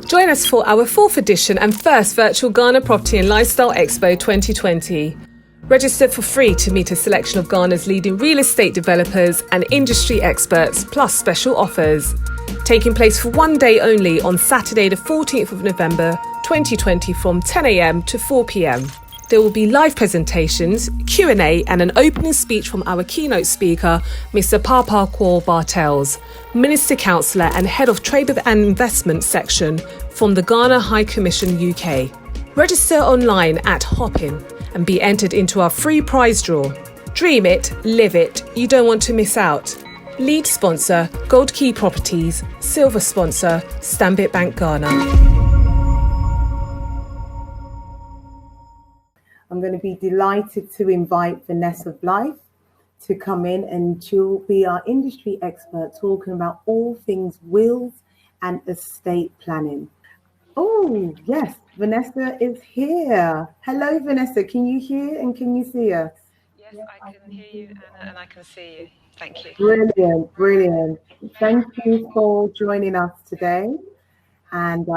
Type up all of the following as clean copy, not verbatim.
Join us for our 4th edition and first virtual Ghana Property and Lifestyle Expo 2020. Register for free to meet a selection of Ghana's leading real estate developers and industry experts, plus special offers. Taking place for 1 day only on Saturday the 14th of November 2020 from 10 a.m. to 4 p.m. There will be live presentations, Q&A and an opening speech from our keynote speaker, Mr. Papa Kwal Bartels, Minister Councillor and Head of Trade and Investment Section from the Ghana High Commission UK. Register online at Hopin and be entered into our free prize draw. Dream it, live it, you don't want to miss out. Lead sponsor, Gold Key Properties. Silver sponsor, Stanbic Bank Ghana. I'm going to be delighted to invite Vanessa Blythe to come in, and she'll be our industry expert talking about all things wills and estate planning. Oh, yes, Vanessa is here. Hello, Vanessa. Can you hear and can you see us? Yes, I can hear you, Anna, and I can see you. Thank you. Brilliant, brilliant. Thank you for joining us today. And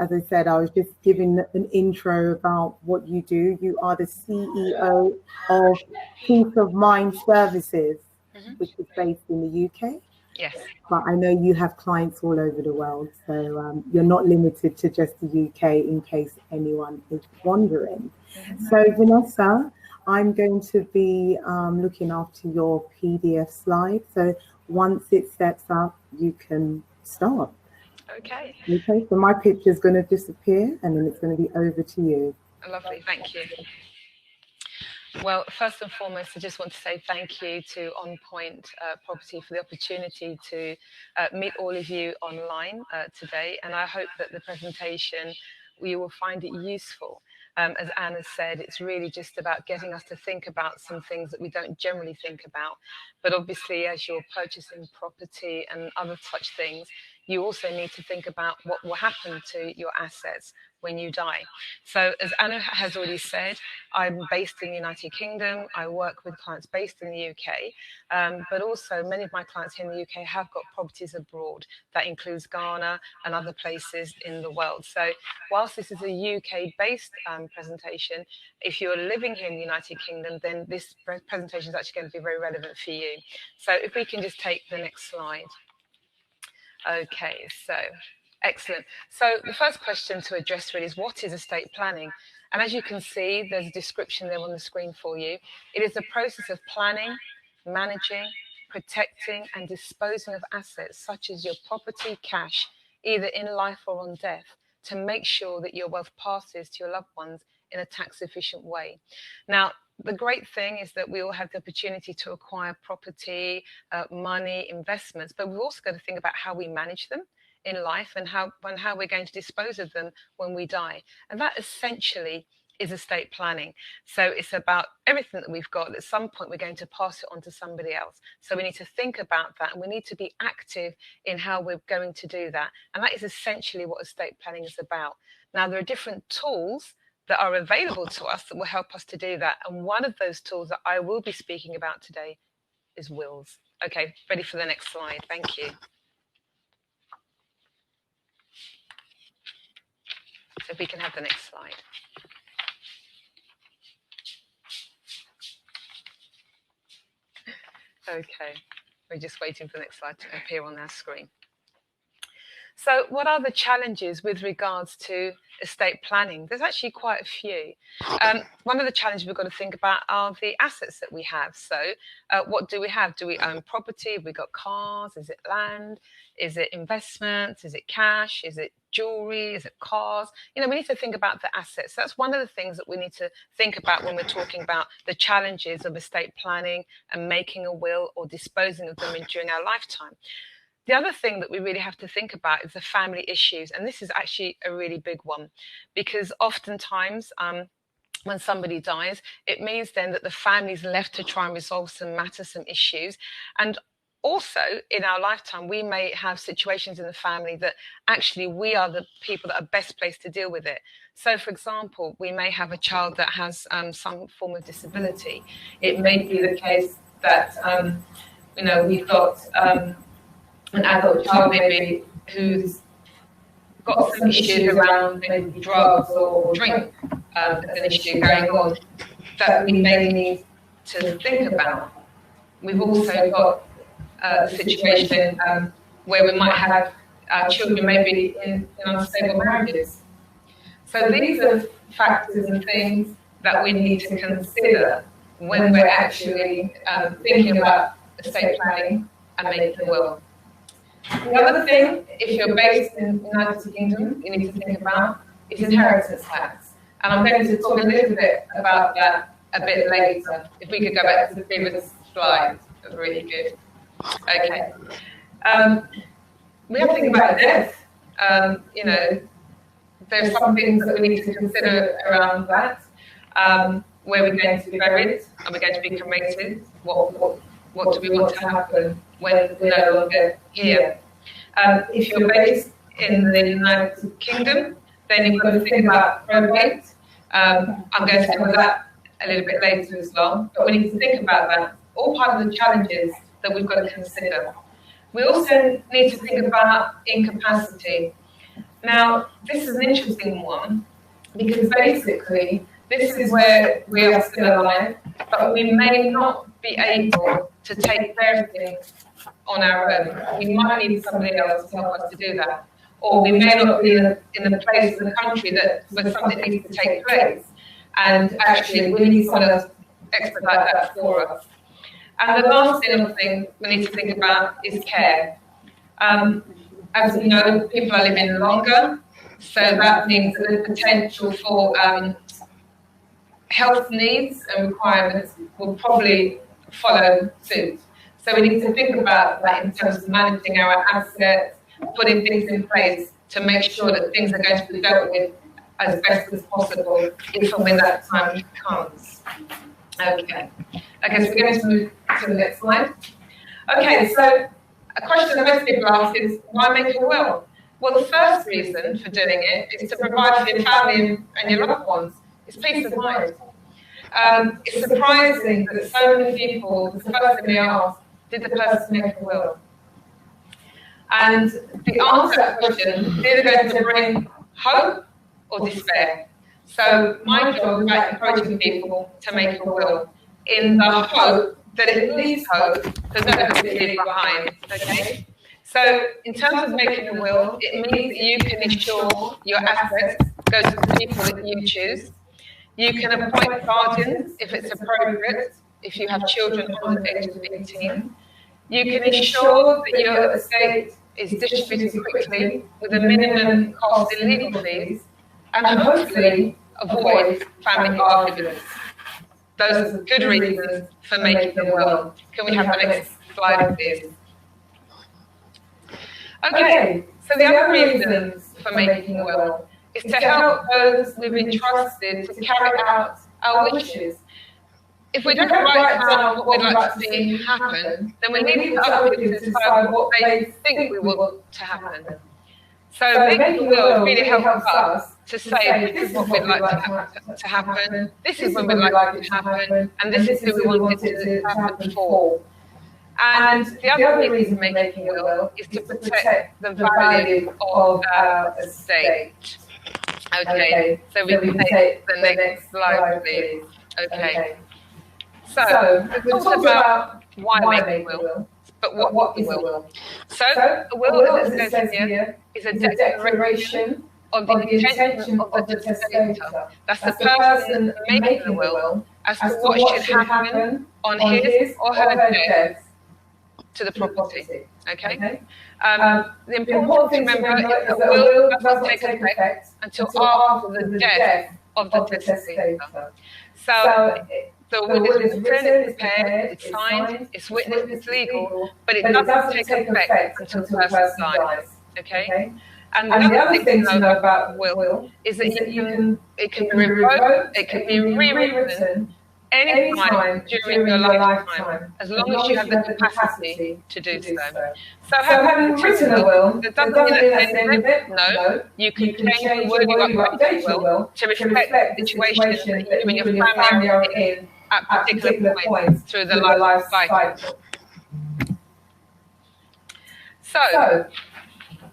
as I said, I was just giving an intro about what you do. You are the CEO of Peace of Mind Services, which is based in the UK. Yes. But I know you have clients all over the world, so you're not limited to just the UK, in case anyone is wondering. So Vanessa, I'm going to be looking after your PDF slide. So once it sets up, you can start. Okay. Okay, so my picture is going to disappear and then it's going to be over to you. Lovely, thank you. Well, first and foremost, I just want to say thank you to On Point Property for the opportunity to meet all of you online today. And I hope that the presentation, you will find it useful. As Anna said, it's really just about getting us to think about some things that we don't generally think about. But obviously, as you're purchasing property and other such things, you also need to think about what will happen to your assets when you die. So as Anna has already said, I'm based in the United Kingdom. I work with clients based in the UK, but also many of my clients here in the UK have got properties abroad. That includes Ghana and other places in the world. So whilst this is a UK-based presentation, if you're living here in the United Kingdom, then this presentation is actually going to be very relevant for you. So if we can just take the next slide. Okay, so excellent. So the first question to address really is, what is estate planning? And as you can see, there's a description there on the screen for you. It is the process of planning, managing, protecting and disposing of assets such as your property, cash, either in life or on death, to make sure that your wealth passes to your loved ones in a tax efficient way. Now, the great thing is that we all have the opportunity to acquire property, money, investments, but we've also got to think about how we manage them in life and how we're going to dispose of them when we die. And that essentially is estate planning. So it's about everything that we've got. At some point, we're going to pass it on to somebody else. So we need to think about that, and we need to be active in how we're going to do that. And that is essentially what estate planning is about. Now, there are different tools that are available to us that will help us to do that. And one of those tools that I will be speaking about today is wills. Okay, ready for the next slide. Thank you. So if we can have the next slide. Okay, we're just waiting for the next slide to appear on our screen. So what are the challenges with regards to estate planning? There's actually quite a few. One of the challenges we've got to think about are the assets that we have. So what do we have? Do we own property? Have we got cars? Is it land? Is it investments? Is it cash? Is it jewelry? Is it cars? You know, we need to think about the assets. That's one of the things that we need to think about when we're talking about the challenges of estate planning and making a will or disposing of them during our lifetime. The other thing that we really have to think about is the family issues. And this is actually a really big one, because oftentimes when somebody dies, it means then that the family's left to try and resolve some matters, some issues. And also in our lifetime, we may have situations in the family that actually we are the people that are best placed to deal with it. So, for example, we may have a child that has some form of disability. It may be the case that, we've got an adult child maybe who's got some issues around maybe drugs or drink as an issue going on that we may need to think about. We've also got the situation where we might have our children maybe in unstable marriages. So these are factors and things that we need to consider when we're actually thinking about estate planning and making a will. The other thing, if you're based in the United Kingdom, you need to think about is inheritance tax. And I'm going to talk a little bit about that a bit later. If we could go back to the previous slide, that was really good. Okay. We have to think about death. You know, there's some things that we need to consider around that. Where we're going to be buried, are we going to be cremated? What do we want to happen when we're no longer here? If you're based in the United Kingdom, then you've got to think about probate. I'm going to cover that a little bit later as well, but we need to think about that. All part of the challenges that we've got to consider. We also need to think about incapacity. Now, this is an interesting one because basically this is where we are still alive, but we may not be able to take care of things on our own. We might need somebody else to help us to do that. Or we may not be in a place in the country where something needs to take place. And actually, we need someone else to expedite that for us. And the last thing we need to think about is care. As we know, people are living longer, so that means that the potential for health needs and requirements will probably follow suit. So we need to think about that in terms of managing our assets, putting things in place to make sure that things are going to be dealt with as best as possible if and when that time comes. Okay. Okay, so we're going to move to the next slide. Okay, so a question that most people ask is, why make a will? Well, the first reason for doing it is to provide for your family and your loved ones. It's peace of mind. It's surprising that so many people, the first thing they ask, did the person make a will? And the answer to that question is either going to bring hope or despair. So my job is about encouraging people to make a will in the hope that it leaves hope for those who leave behind. Okay? So in terms of making a will, it means that you can ensure your assets go to the people that you choose. You can appoint guardians if it's appropriate, if you have children under the age of 18. You can ensure that your estate is distributed quickly with a minimum cost in legal fees, and hopefully avoid family arguments. Those are good reasons for making a will. Can we have the next slide, please? Okay, so the other reasons for making a will is to help those we've entrusted to carry out our wishes. If we don't write down what we'd like to see happen, then we need other people to decide what they think we want to happen. So making a will really helps us to say, this is what we'd like to happen, this is when we'd like it to happen, and this is who we want it to happen for. And the other reason making a will is to protect the value of our estate. Okay, so we can take the next slide, please. Okay. So we've talked about why make a will, but what is a will? So a will, as it says here, is a declaration of the intention of the testator. That's the person making the will as to what should happen on his or her death to the property. Okay? The important thing to remember is that a will does not take effect until after the death of the testator. So the will is written, it's prepared, it's signed, it's witnessed, it's legal, but it doesn't take effect until the person dies. Okay? And the other thing to know about the will is that it can be revoked, it can be rewritten any time during your lifetime, as long as you have the capacity to do so. So having written a will, that doesn't mean that's the end of it. No, you can change the wording of your will to reflect the situation that you and your family are in at particular points through the life cycle. So,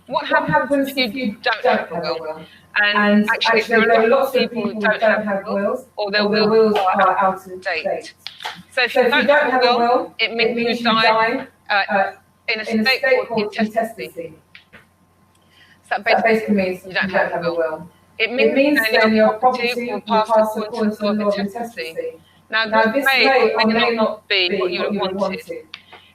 What happens if you don't have a will? And actually, there are lots of people who don't have wills, or their wills are out of date. So if you don't have a will, it means you die in a state called intestacy. So that basically means you don't have a will. It means then your property will pass according to the law of intestacy. Now, this may or may not be what you would wanted.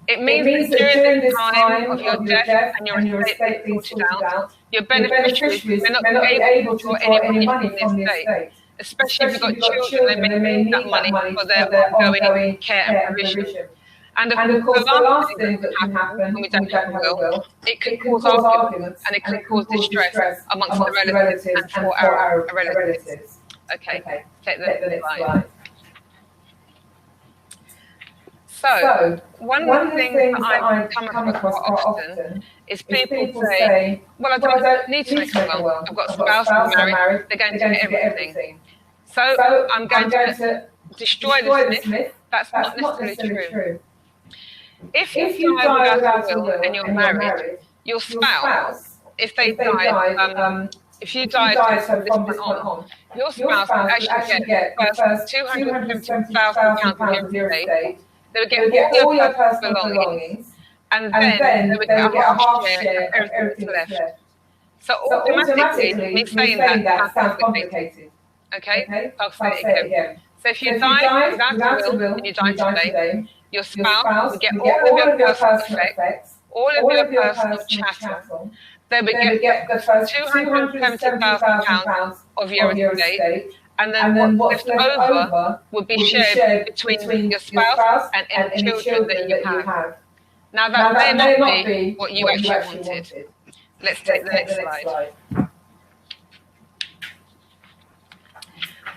It means that during this time of your death and your estate being sorted out, your beneficiaries may not be able to draw any money from the estate. Especially if you've got children, they may need that money for their ongoing care and provision. And of course, the last thing that can happen when we don't have a will, it can cause arguments and it can cause distress amongst the relatives and for our relatives. Okay, take the next slide. So, one of the things that I come across quite often is people say, well, I don't need to make a will. I've got a spouse, I'm married, they're going to get everything. So I'm going to destroy this myth. That's not necessarily true. If you die without a will and you're married, your spouse, if they died, if you died from this point on, your spouse will actually get the first £270,000 of your estate. They would get all your personal belongings, and then they would get a half share of everything that's left. So automatically, me saying that sounds complicated. Okay, I'll say it again. So if you die without a will and you die today, your spouse would get all of your personal effects, all of your personal chattel. They would get the first £270,000 of your estate. And then what's left over would be shared between your spouse and any children that you have. Now that may not be what you actually wanted. Let's take the next slide.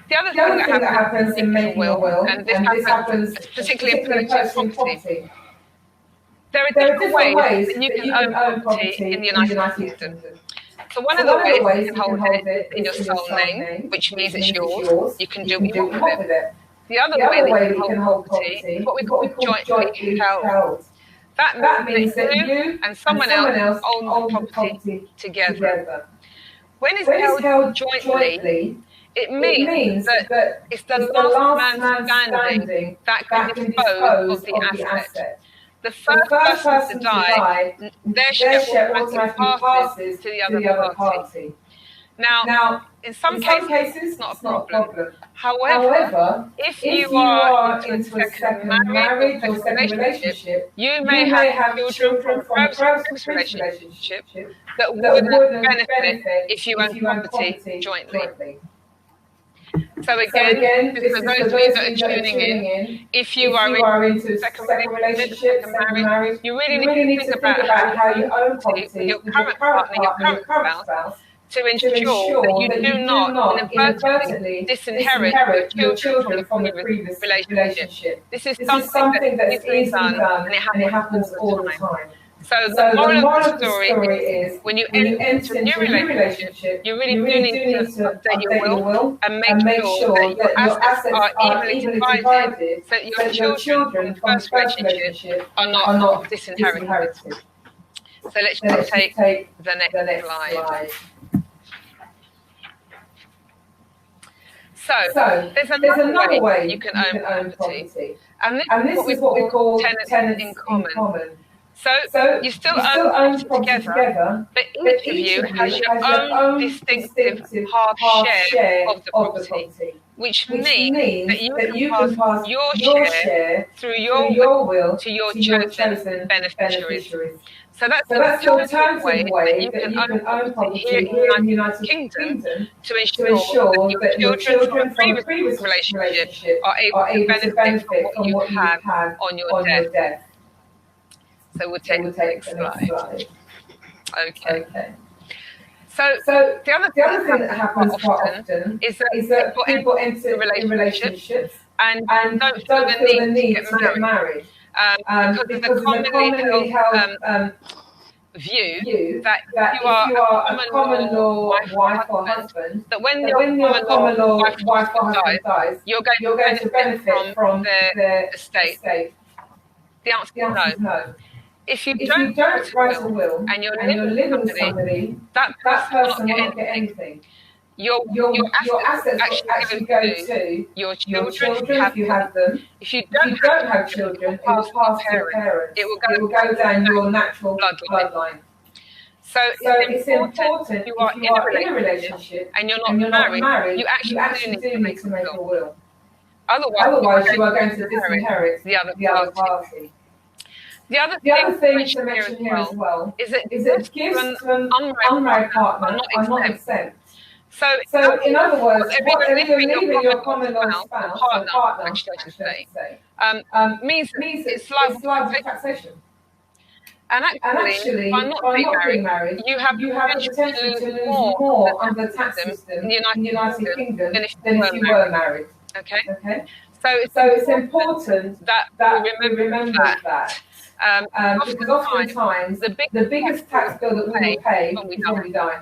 The other thing that happens in making a will, and this happens particularly in purchasing property, there are different ways that you can own property in the United Kingdom. So one of the ways you can hold it is in your sole name, which means it's yours. You can do what you want with it. The other way that you can hold property is what we call jointly held. That means that you and someone else own the property together. When it's held jointly, it means that it's the last man standing that can dispose of the asset. The first person to die, their share automatically passes to the other party. Now, in some cases, it's not a problem. However, if you are into a second marriage or second relationship, you may have children from a previous relationship that wouldn't benefit if you own property jointly. So again, for those of you that are tuning in, if you are into second relationship, second marriage, you really need to think about how you own property with your current partner, your current spouse, to ensure that you do not inadvertently disinherit your children from the previous relationship. This is something that is easily done and it happens all the time. So the moral of the story is when you enter into a new relationship, you really do need to update your will and make sure that your assets are evenly divided so that your children from the first relationship are not disinherited. So let's just take the next slide. So there's another way you can own property, and this is what we call tenants in common. So you still own property together, but each of you has your own distinctive half share of the property, which means that you can pass your share through your will to your chosen beneficiaries. So that's the alternative way that you can own property here in the United Kingdom to ensure that your children from a previous relationship are able to benefit from what you have on your death. So we'll take the next slide. Okay. So the other thing that happens quite often is that people enter relationships and don't feel the need to get married. Because of the commonly held view that if you are a common law wife or husband, that when your common law wife or husband dies, you're going to benefit from their estate. The answer is no. If you don't write a will and you're living with somebody, that person will not get anything. Your assets actually go to your children if you have them. If you don't have children, it will pass to your parents. It will go down your natural bloodline. So it's important if you are in a relationship and you're not married, you actually do need to make a will. Otherwise, you are going to disinherit the other party. The other thing to mention here as well is that gifts to an unmarried partner are not exempt. So in other words, if you're leaving your common law spouse or partner, actually I should say, means it's liable to taxation. And actually, by not being married, you have the potential to lose more under the tax system in the United Kingdom than if you were married. Okay? So it's important that we remember that. Because oftentimes, the biggest tax bill that we will pay is when we die.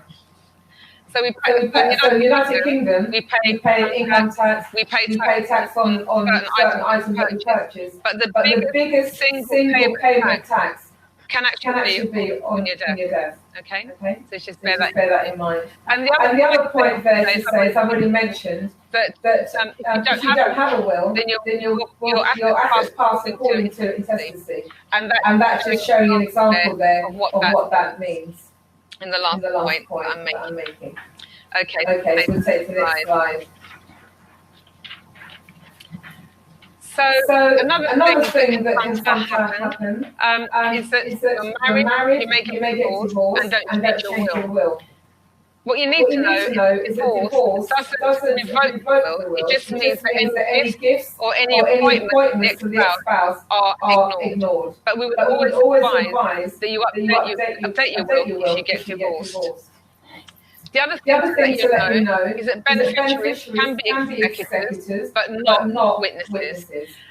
So in the United Kingdom, we pay income tax, we pay tax on certain items that we purchase. But the biggest single payment tax can actually be on your death. Okay? So just bear that in mind. And the other point there to say, as I've already mentioned, that if you don't have a will, then your assets pass according to intestacy. And that's just showing an example there of what that means. In the last point that I'm making. Okay, so we'll take the next slide. So another thing that can sometimes happen is that you're married, you may get divorced, and don't change your will. What you need to know is that divorce doesn't revoke the will. It just means that any gifts or any appointments to the ex-spouse are ignored. But we would always advise that you update your will if you get divorced. The other thing to let you know is that beneficiaries can be executors, but not witnesses.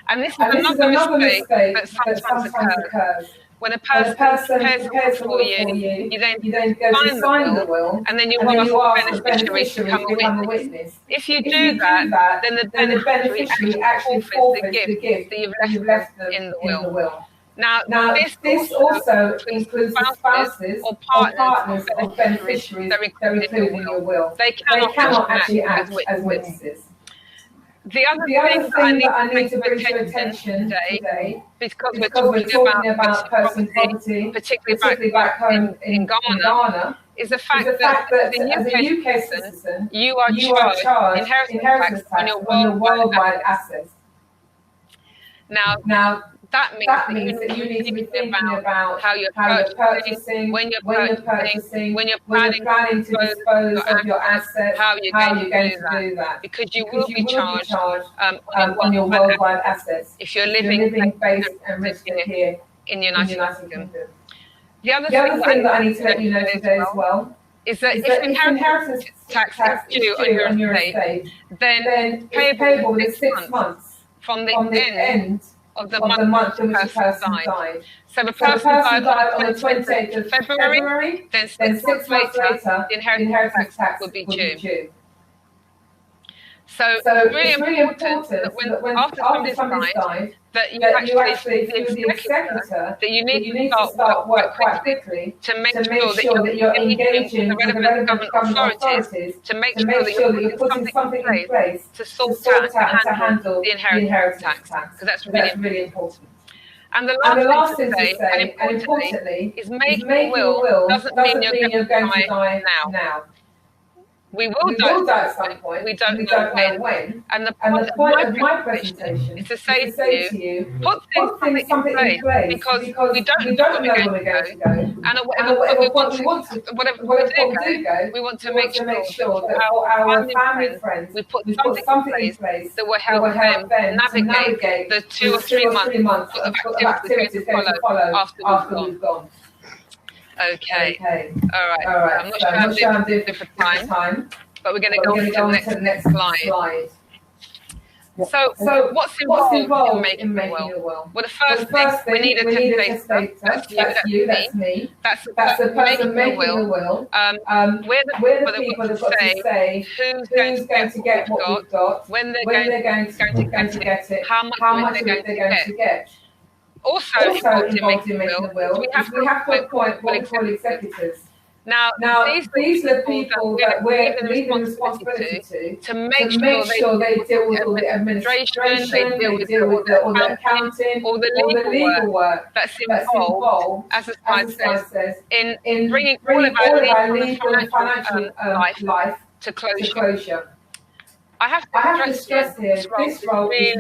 And this is another mistake that sometimes occurs. When a person prepares for you, you then go to sign the will, and then you ask the beneficiary to become a witness. If you do that, then the beneficiary actually forfeits the gift that you've left them in the will. Now this also includes the spouses or partners of beneficiaries that are included in your will. They cannot actually act as witnesses. The other thing that I need to bring to attention today, because we're talking about personal property, particularly back home in Ghana, is the fact that as a UK citizen, you are charged inheritance tax on your worldwide assets. Now, that means that you need to be thinking about how you're purchasing, when you're purchasing, when you're planning to dispose of your assets, how you're going to do that. Because you will be charged on your worldwide assets if you're living based and registered here in the United Kingdom. The other thing that I need to let you know today as well is that if inheritance tax is due on your estate, then it's payable within 6 months from the end of the month in which the person died. So the person died on the 28th of February, then 6 months later, the inheritance tax would be due. So it's really important that when after somebody's died, that you actually the executor, that you need to start work quite quickly to make sure that you're engaging with the relevant government authorities to make sure that you're putting something in place to sort out and to handle the inheritance tax. Because that's really important. And the last thing to say, and importantly, is making a will doesn't mean you're going to die now. We will die at some point. We don't know when. And the point of my presentation is to say to you, put things in place because we don't know where we're going to go. And whatever we do go, we want to make sure that for our family and friends, we put something in place that will help them navigate the 2 or 3 months of activities going to follow after we've gone. Okay. All right. I'm not sure I'm doing for time, but we're going to go on to the next slide. So what's involved in making a will? Well, the first thing, we need a testator. That's you, that's me. That's the person making the will. We're the people that got to say who's going to get what we've got, when they're going to get it, how much they're going to get. Also involved in making the will is we have to appoint what we call exhibitors. Now, these are the people that we're leaving responsibility to make sure they deal with all the administration, they deal with all the accounting, all the legal work that's involved, as the slide says, in bringing all of our legal and financial life to closure. I have to stress here, this role is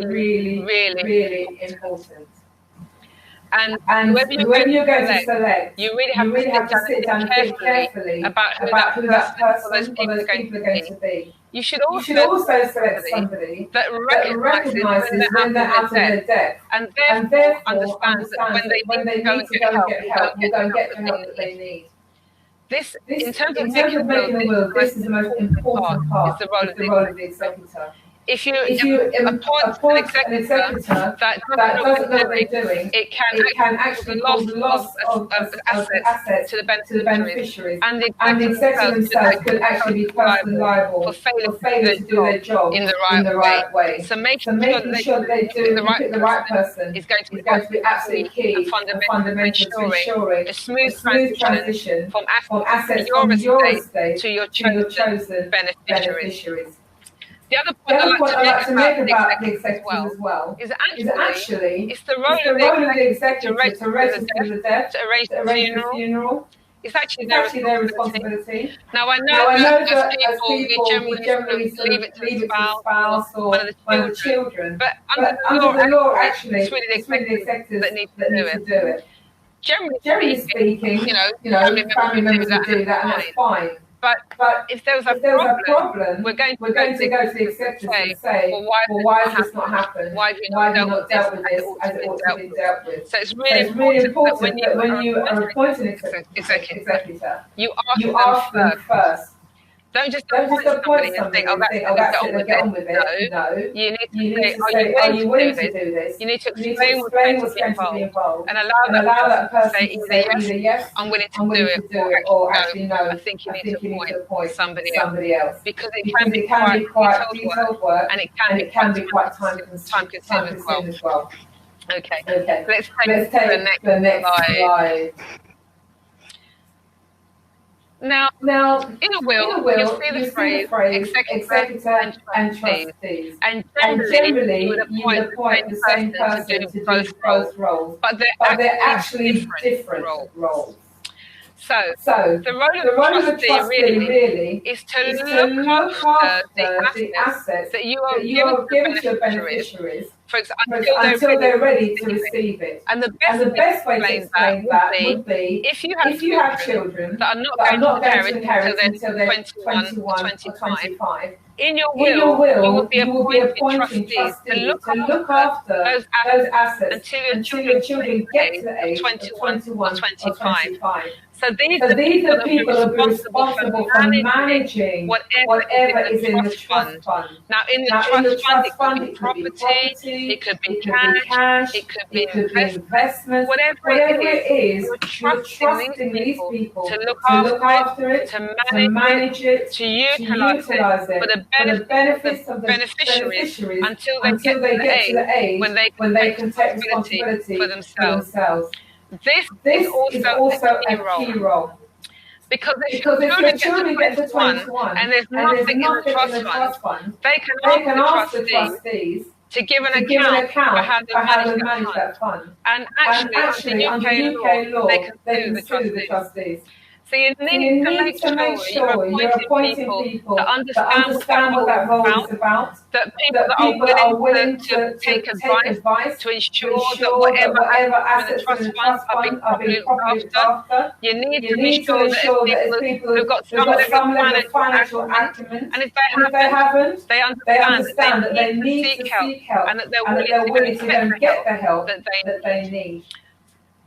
really important. And whoever you're going to select, you really have to sit down and think carefully about who that person or those people are going to be. You should also select somebody that recognises when they're out of their depth and therefore understands that when they need to go and get help, will go and get the help that they need. This, in terms of making the will, this is the most important part, is the role of the executor. If you appoint an executor that doesn't know what they're doing, it can actually cause loss of assets to the beneficiaries. And the executor themselves could actually be personally liable for failure to do their job in the right way. So making sure that they do the right person is going to be absolutely key and fundamental to ensuring a smooth transition from assets from your estate to your chosen beneficiaries. The other point I'd like to make about the executive as well is actually it's the role of the executive to register the death, to arrange the funeral. It's actually their responsibility. Now I know that as people we generally sort of leave it to the spouse or one of the children, but under the law actually it's really the executives that need to do it. Generally speaking, you know, family members will do that and that's fine. But if there was a problem, we're going to go to the executive and say, well, why has this not happened? Why have you not dealt with this as it ought to be dealt with? So it's really important that when you are appointing an executor, you ask them first. Don't just appoint somebody and think, oh, that's it, they'll get on with it. No. You need to say, are you willing to do this? You need to explain what's going to be involved and allow that person to say either yes, I'm willing to do it, or actually no, I think you need to appoint somebody else. Because it can be quite detailed work and it can be quite time-consuming as well. Okay. Let's take the next slide. Now, in a will, you'll see the phrase executor and trustees. And generally, you would appoint the same person to do both roles. But they're actually different roles. So the role of the trustee really is to look after the assets that you are giving to the beneficiaries, for example, until they're ready to receive it. And the best way to explain that would be if you have children that are not going to inherit until they're 21 or 25, in your will, you will be appointing trustees to look after those assets until your children get to the age of 21 or 25. So these are the people who are responsible for managing whatever is in the trust fund. Now, in the trust fund, it could be property, it could be cash, it could be investments, whatever it is, you're trusting these people to look after it, to manage it, to utilize it for the benefits of the beneficiaries until they get to the age when they can take responsibility for themselves. This is also a key role. Because if the children get to 21 and there's nothing in the trust fund, they can ask the trustees to give an account for how they manage that fund. And actually under UK law, they can sue the trustees. So you need to make sure you're appointing people that understand what that role is about, that people are willing to take advice to ensure that whatever assets in the trust fund are being properly looked after. You need to ensure that it's people who've got some level of financial acumen, and if they haven't, they understand that they need to seek help and that they're willing to get the help that they need.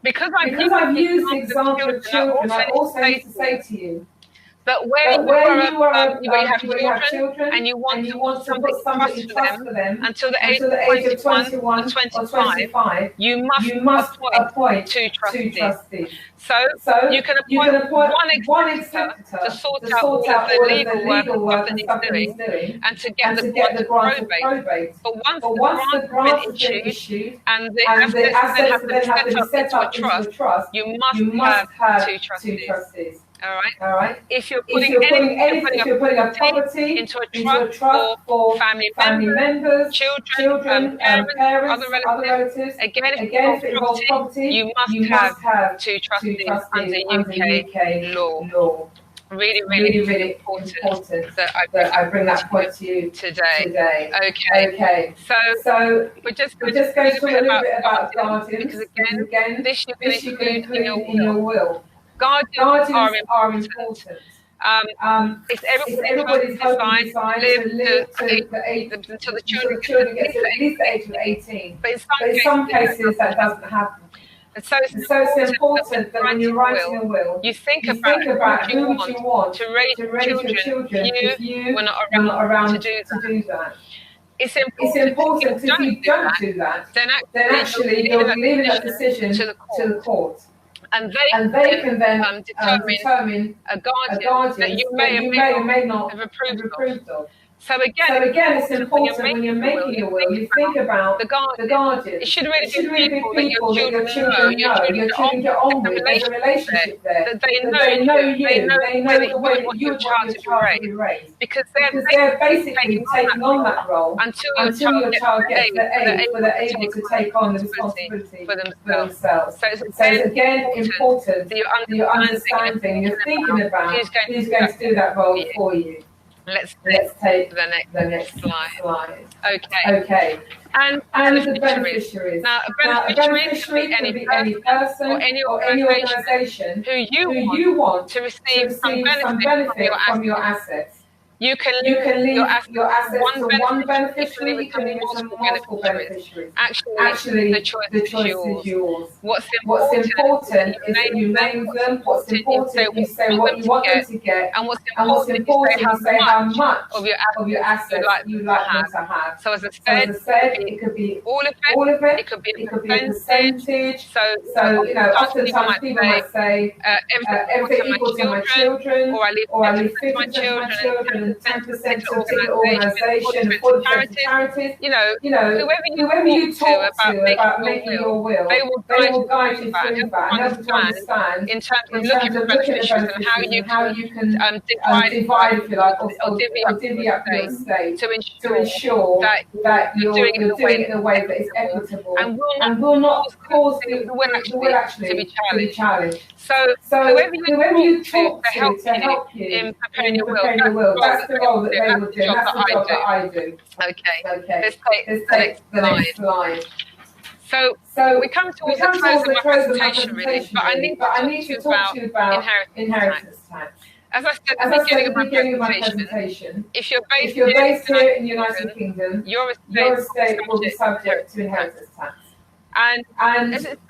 Because I've used the example of children, I also need to say to you But where you have children and you want to put something in trust for them until the age of 21 or 25, you must appoint 2 trustees. So you can appoint one exhibitor to sort out all of the legal work and stuff that he's doing and to get the grant of probate. But once the grant has been issued and the assets then have been set up into a trust, you must have 2 trustees. All right. If you're putting a property into a trust for family members, children, parents, other relatives, again, if it involves property, you must have 2 trustees under UK law. Really important that I bring that point to you today. Okay. So we're just going to talk a little bit about guardians because again, this you can include in your will. Guardians are important. If everybody's hoping to live until the children get to at least the age of 18, but in some cases that doesn't happen. And so it's important that when you're writing a will, you think about who would you want to raise your children if you were not around to do that. It's important if you don't do that, then actually you're leaving that decision to the court. And they can then determine a guardian that you may or may not have approved of. So again, it's important when you're making your will, you think about the guardian. It should really be people that your children know, your children get on with, there's a relationship there, that they know you, they know the way that you would want your child to be raised. Because they're basically taking on that role until your child gets to the age where they're able to take on the responsibility for themselves. So it's again important that you're understanding, you're thinking about who's going to do that role for you. Let's take the next slide. Okay. And the beneficiaries. Now, a beneficiary can be any person or any organisation who you want to receive some benefit from your assets. You can leave your assets to one beneficiary, you can leave it to multiple beneficiaries. Actually, the choice is yours. What's important is that you name them, what's important you say what you want them to get, and what's important you say how much of your assets you'd like them to have. So as I said, it could be all of it, it could be a percentage. So oftentimes people might say, everything equal to my children, or I leave 50% to my children, 10% to the organisation, 40% to charities. Whoever you talk to about making your will, they will guide you through that and help you to understand in terms of looking at beneficiaries and how you can divide, if you like, or divvy up your estate to ensure that you're doing it in a way that is equitable and will not cause the will actually to be challenged. So whoever you talk to help you in preparing your will, that's the role that they will do. That's the job that I do. Okay. Let's take the next slide. So we come towards the close of my presentation, really, but I need to talk to you about inheritance tax. As I said at the beginning of my presentation, if you're based here in the United Kingdom, your estate will be subject to inheritance tax. And as it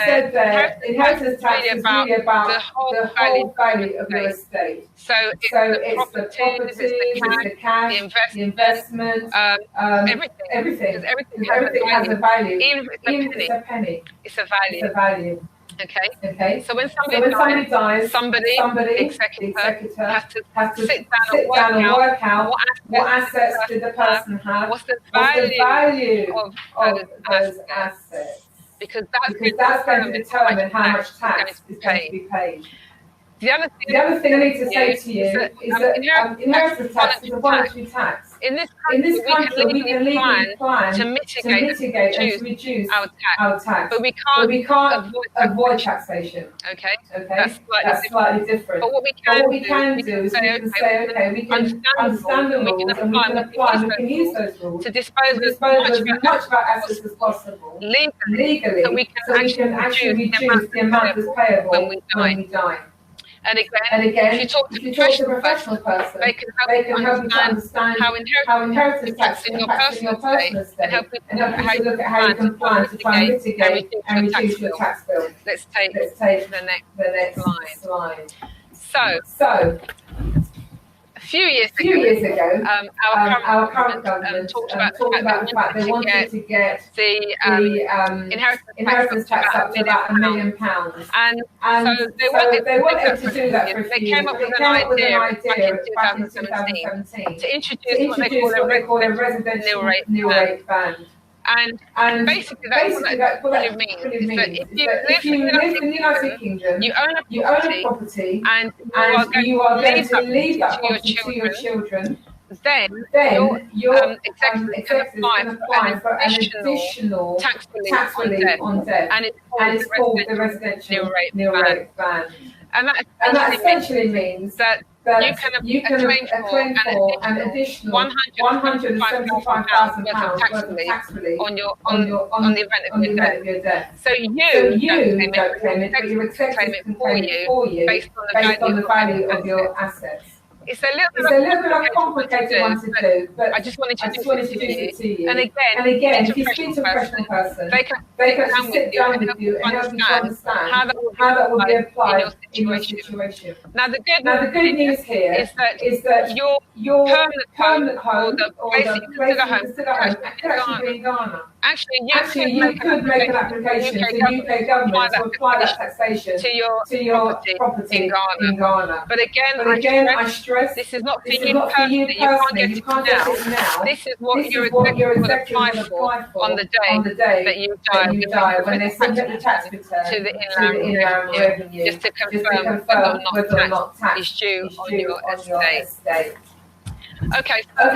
said there, inheritance tax is really about the whole value of your estate. So it's the properties, it's the cash, the investment, everything. Because everything has a value. Even if it's a penny, it's a value. Okay. So when somebody dies, somebody, executor, has to sit down and work out what assets did the person have, what's the value of those assets, because that's going to determine how much tax is going to be paid. The other thing I need to say to you is that inheritance tax is a voluntary tax. In this country, we can legally plan to mitigate and to reduce our tax, but we can't avoid taxation. Okay? That's slightly different. But what we can do is we can say, okay, we can understand the rules and we can apply and we can use those rules to dispose as much of our assets as possible legally, so we can actually reduce the amount that's payable when we die. And again, if you talk to a professional person, they can help you to understand how inheritance tax impacts in your personal estate and help you to look at how you can plan to try and mitigate and reduce your tax bill. Let's take the next slide. So, a few years ago, our current government talked about the fact that they wanted to get the inheritance tax up to about £1 million. And so they weren't able to do that for a few years. They came up with an idea back in 2017 to introduce what they call a residential nil rate band. And basically that's what it means is that if you live in the United Kingdom, you own a property, and you are going to leave that property to your children, then your executive can apply for an additional tax relief on death, and it's called the residential nil rate ban. And that essentially means that you can claim for an additional £175,000 worth of tax relief on the event of your death. So you don't claim it, but your executive can claim it for you based on the value of your assets. It's a little bit of a complicated one to do, but I just wanted to introduce it to you. And again, if you speak to a professional person, they can sit down with you and help you to understand how that will be applied in your situation. Now, the good news here is that your permanent home, or the place you consider home, could actually be in Ghana. Actually, you could make an application to the UK government to apply that taxation to your property in Ghana. But again, I stress this is not for you personally. You can't get it now. This is what your executive would apply for on the day that you die when they submit the tax return to the Inland Revenue, just to confirm whether or not tax is due on your estate. Okay, so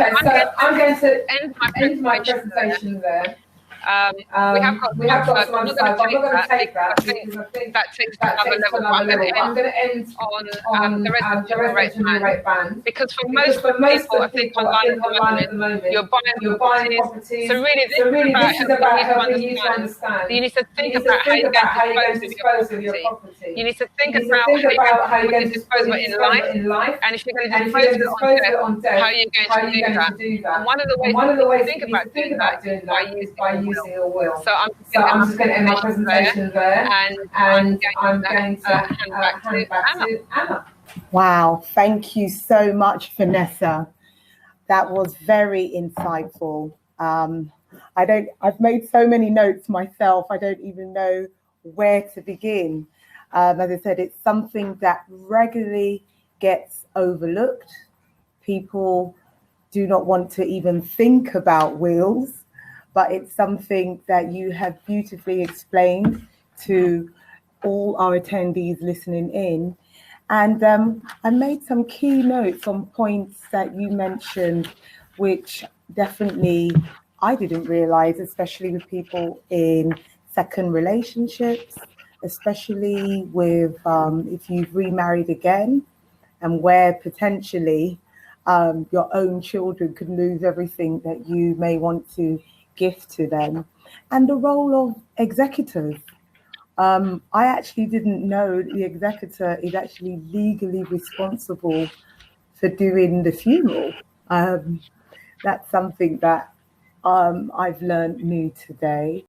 I'm going to end my presentation there. We have got some other slides, but I'm not going to take that because I think that takes another level. I'm going to end on the residential nil rate ban, because for most people, I think online at the moment, you're buying properties. So really this is about helping you to understand. You need to think about how you're going to dispose of your property. You need to think about how you're going to dispose of it in life, and if you're going to dispose of it on death, how you're going to do that. And one of the ways to think about doing that is by using your will. So I'm just going to end my presentation there, and I'm going to hand back to Anna. Wow, thank you so much, Vanessa. That was very insightful. I've made so many notes myself, I don't even know where to begin. As I said, it's something that regularly gets overlooked. People do not want to even think about wills, but it's something that you have beautifully explained to all our attendees listening in. And I made some key notes on points that you mentioned, which definitely I didn't realize, especially with people in second relationships, especially with if you've remarried again, and where potentially your own children could lose everything that you may want to gift to them, and the role of executors. I actually didn't know the executor is actually legally responsible for doing the funeral. That's something that I've learned new today.